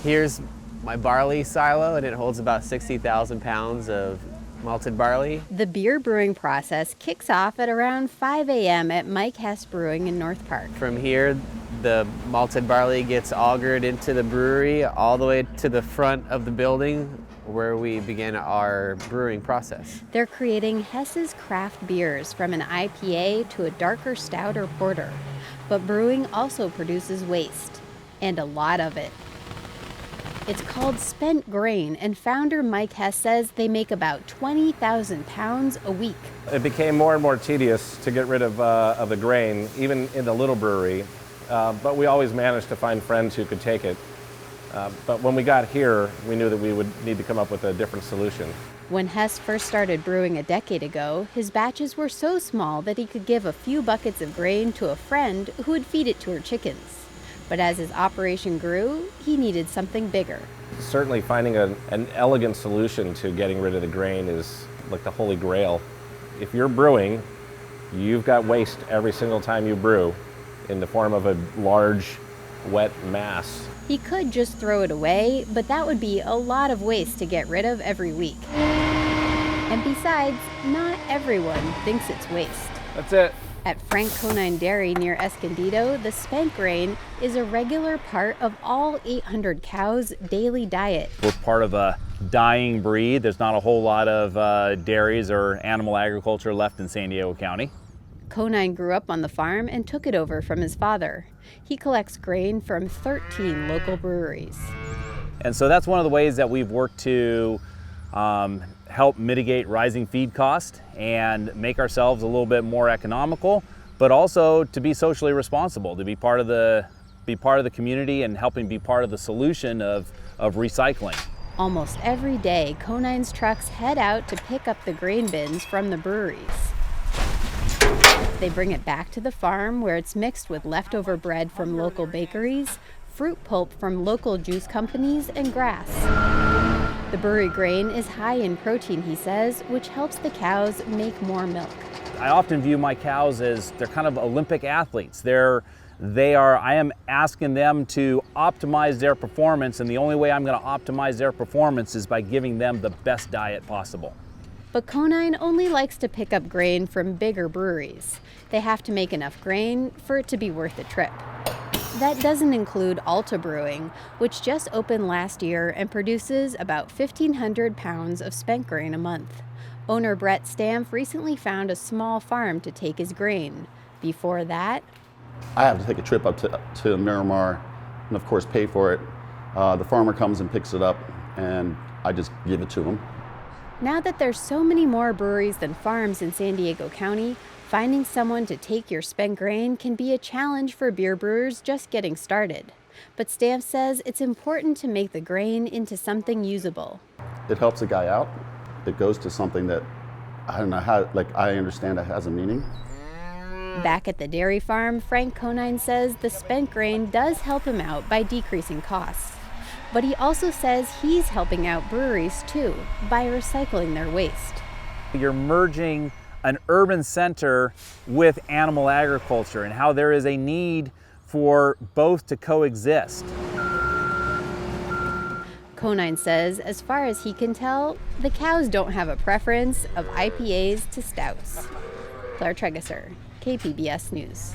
Here's my barley silo, and it holds about 60,000 pounds of malted barley. The beer brewing process kicks off at around 5 a.m. at Mike Hess Brewing in North Park. From here, the malted barley gets augered into the brewery all the way to the front of the building where we begin our brewing process. They're creating Hess's craft beers, from an IPA to a darker stout or porter. But brewing also produces waste, and a lot of it. It's called spent grain, and founder Mike Hess says they make about 20,000 pounds a week. It became more and more tedious to get rid of the grain, even in the little brewery, but we always managed to find friends who could take it. But when we got here, we knew that we would need to come up with a different solution. When Hess first started brewing a decade ago, his batches were so small that he could give a few buckets of grain to a friend who would feed it to her chickens. But as his operation grew, he needed something bigger. Certainly finding an elegant solution to getting rid of the grain is like the holy grail. If you're brewing, you've got waste every single time you brew in the form of a large, wet mass. He could just throw it away, but that would be a lot of waste to get rid of every week. And besides, not everyone thinks it's waste. That's it. At Frank Conine Dairy near Escondido, the spent grain is a regular part of all 800 cows' daily diet. We're part of a dying breed. There's not a whole lot of dairies or animal agriculture left in San Diego County. Conine grew up on the farm and took it over from his father. He collects grain from 13 local breweries. And so that's one of the ways that we've worked to help mitigate rising feed costs and make ourselves a little bit more economical, but also to be socially responsible, to be part of the community and helping be part of the solution of recycling. Almost every day, Conine's trucks head out to pick up the grain bins from the breweries. They bring it back to the farm where it's mixed with leftover bread from local bakeries, fruit pulp from local juice companies, and grass. The brewery grain is high in protein, he says, which helps the cows make more milk. I often view my cows as they're kind of Olympic athletes. I am asking them to optimize their performance, and the only way I'm going to optimize their performance is by giving them the best diet possible. But Conine only likes to pick up grain from bigger breweries. They have to make enough grain for it to be worth the trip. That doesn't include Alta Brewing, which just opened last year and produces about 1,500 pounds of spent grain a month. Owner Brett Stamp recently found a small farm to take his grain. Before that, I have to take a trip up to Miramar and of course pay for it. The farmer comes and picks it up and I just give it to him. now that there's so many more breweries than farms in San Diego County, finding someone to take your spent grain can be a challenge for beer brewers just getting started. But Stamp says it's important to make the grain into something usable. It helps a guy out. It goes to something that, I don't know how, I understand it has a meaning. Back at the dairy farm, Frank Conine says the spent grain does help him out by decreasing costs. But he also says he's helping out breweries too by recycling their waste. You're merging an urban center with animal agriculture and how there is a need for both to coexist. Conine says, as far as he can tell, the cows don't have a preference of IPAs to stouts. Claire Trageser, KPBS News.